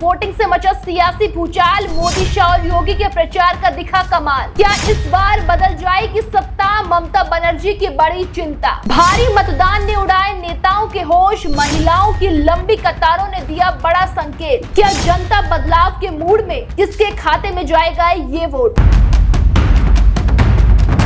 Voting से मचा सियासी भूचाल, मोदी, शाह और योगी के प्रचार का दिखा कमाल। क्या इस बार बदल जाएगी सत्ता? ममता बनर्जी की बड़ी चिंता। भारी मतदान ने उड़ाए नेताओं के होश, महिलाओं की लंबी कतारों ने दिया बड़ा संकेत। क्या जनता बदलाव के मूड में? किसके खाते में जाएगा ये वोट?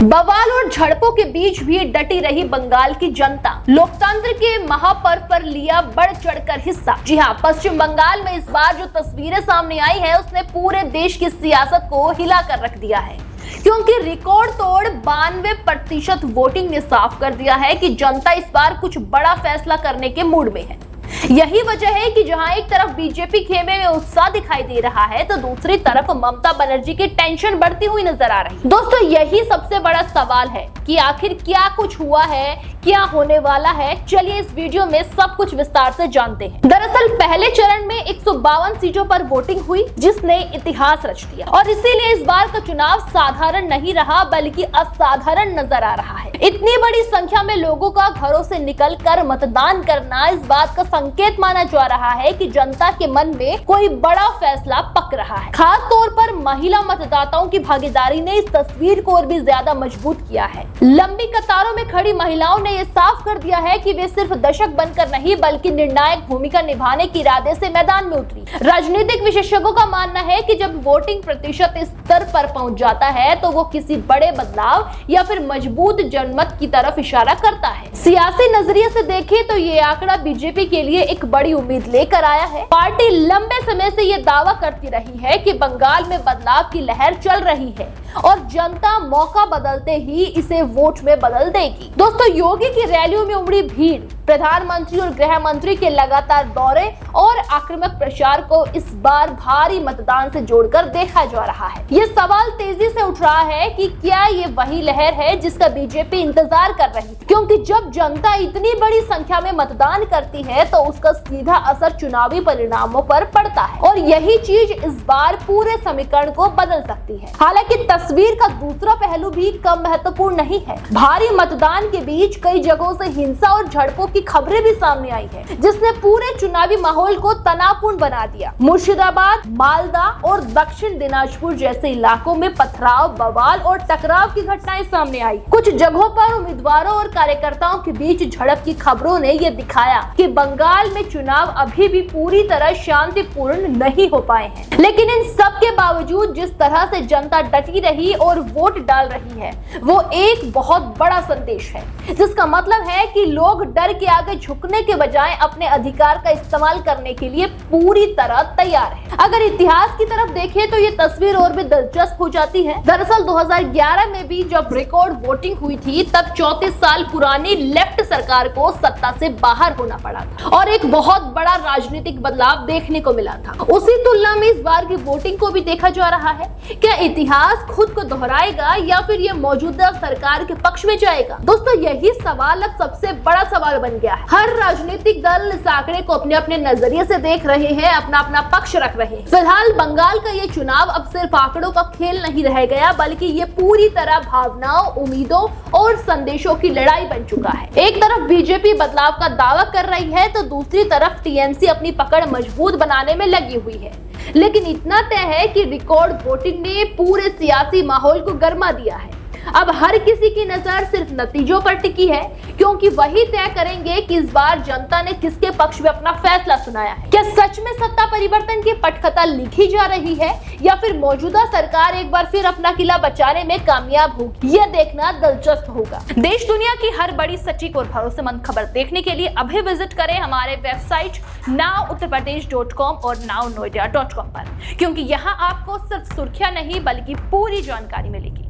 बवाल और झड़पों के बीच भी डटी रही बंगाल की जनता। लोकतंत्र के महापर्व पर लिया बढ़ चढ़कर हिस्सा। जी हाँ, पश्चिम बंगाल में इस बार जो तस्वीरें सामने आई है उसने पूरे देश की सियासत को हिला कर रख दिया है, क्योंकि रिकॉर्ड तोड़ 92% वोटिंग ने साफ कर दिया है कि जनता इस बार कुछ बड़ा फैसला करने के मूड में है। यही वजह है कि जहां एक तरफ बीजेपी खेमे में उत्साह दिखाई दे रहा है तो दूसरी तरफ ममता बनर्जी की टेंशन बढ़ती हुई नजर आ रही है। दोस्तों, यही सबसे बड़ा सवाल है कि आखिर क्या कुछ हुआ है, क्या होने वाला है। चलिए इस वीडियो में सब कुछ विस्तार से जानते हैं। दरअसल पहले चरण में 152 सीटों पर वोटिंग हुई, जिसने इतिहास रच दिया और इसीलिए इस बार का चुनाव साधारण नहीं रहा बल्कि असाधारण नजर आ रहा है। इतनी बड़ी संख्या में लोगों का घरों से निकलकर मतदान करना इस बात का संकेत माना जा रहा है कि जनता के मन में कोई बड़ा फैसला पक रहा है। खास तौर पर महिला मतदाताओं की भागीदारी ने इस तस्वीर को और भी ज्यादा मजबूत किया है। लंबी कतारों में खड़ी महिलाओं ने ये साफ कर दिया है कि वे सिर्फ दर्शक बनकर नहीं बल्कि निर्णायक भूमिका निभाने के इरादे से मैदान में उतरी। राजनीतिक विशेषज्ञों का मानना है कि जब वोटिंग प्रतिशत इस स्तर पर पहुंच जाता है तो वो किसी बड़े बदलाव या फिर मजबूत जनमत की तरफ इशारा करता है। सियासी नजरिए से देखें तो ये आंकड़ा बीजेपी के लिए एक बड़ी उम्मीद लेकर आया है। पार्टी लंबे समय से ये दावा करती रही है कि बंगाल में बदलाव की लहर चल रही है और जनता मौका बदलते ही इसे वोट में बदल देगी। दोस्तों, योगी की रैलियों में उमड़ी भीड़, प्रधानमंत्री और गृह मंत्री के लगातार दौरे और आक्रामक प्रचार को इस बार भारी मतदान से जोड़कर देखा जा रहा है। ये सवाल तेजी से उठ रहा है कि क्या ये वही लहर है जिसका बीजेपी इंतजार कर रही थी, क्योंकि जब जनता इतनी बड़ी संख्या में मतदान करती है तो उसका सीधा असर चुनावी परिणामों पर पड़ता है और यही चीज इस बार पूरे समीकरण को बदल सकती है। हालांकि तस्वीर का दूसरा पहलू भी कम महत्वपूर्ण नहीं है। भारी मतदान के बीच कई जगहों से हिंसा और झड़पों की खबरें भी सामने आई है, जिसने पूरे चुनावी माहौल को तनावपूर्ण बना दिया। मुर्शिदाबाद, मालदा और दक्षिण दिनाजपुर जैसे इलाकों में पथराव, बवाल और टकराव की घटनाएं सामने आई। कुछ जगहों पर उम्मीदवारों और कार्यकर्ताओं के बीच झड़प की खबरों ने यह दिखाया कि बंगाल में चुनाव अभी भी पूरी तरह शांतिपूर्ण नहीं हो पाए हैं। लेकिन इन सब के बावजूद जिस तरह से जनता डटी रही और वोट डाल रही है वो एक बहुत बड़ा संदेश है, जिसका मतलब है कि लोग डर के आगे झुकने के बजाय अपने अधिकार का इस्तेमाल करने के लिए पूरी तरह तैयार है। अगर इतिहास की तरफ देखें तो ये तस्वीर और भी दिलचस्प हो जाती है। दरअसल 2011 में भी जब रिकॉर्ड वोटिंग हुई थी तब 34 साल पुरानी लेफ्ट सरकार को सत्ता से बाहर होना पड़ा था और एक बहुत बड़ा राजनीतिक बदलाव देखने को मिला था। उसी तुलना में इस बार की वोटिंग को भी देखा जा रहा है। क्या इतिहास खुद को दोहराएगा या फिर ये मौजूदा सरकार के पक्ष में जाएगा? दोस्तों, यही सवाल अब सबसे बड़ा सवाल बन गया है। हर राजनीतिक दल इस आंकड़े को अपने अपने नजरिए से देख रहे हैं, अपना अपना पक्ष रख रहे हैं। फिलहाल बंगाल का ये चुनाव अब सिर्फ आंकड़ों का खेल नहीं रह गया बल्कि ये पूरी तरह भावनाओं, उम्मीदों और संदेशों की लड़ाई बन चुका है। एक तरफ बीजेपी बदलाव का दावा कर रही है तो दूसरी तरफ टीएमसी अपनी पकड़ मजबूत बनाने में लगी हुई है। लेकिन इतना तय है कि रिकॉर्ड वोटिंग ने पूरे सियासी माहौल को गर्मा दिया है। अब हर किसी की नजर सिर्फ नतीजों पर टिकी है, क्योंकि वही तय करेंगे कि इस बार जनता ने किसके पक्ष में अपना फैसला सुनाया है। क्या सच में सत्ता परिवर्तन की पटकथा लिखी जा रही है या फिर मौजूदा सरकार एक बार फिर अपना किला बचाने में कामयाब होगी? यह देखना दिलचस्प होगा। देश दुनिया की हर बड़ी, सटीक और भरोसेमंद खबर देखने के लिए अभी विजिट करें हमारे वेबसाइट nowuttarpradesh.com और nownoida.com पर, क्योंकि यहाँ आपको सिर्फ सुर्खियां नहीं बल्कि पूरी जानकारी मिलेगी।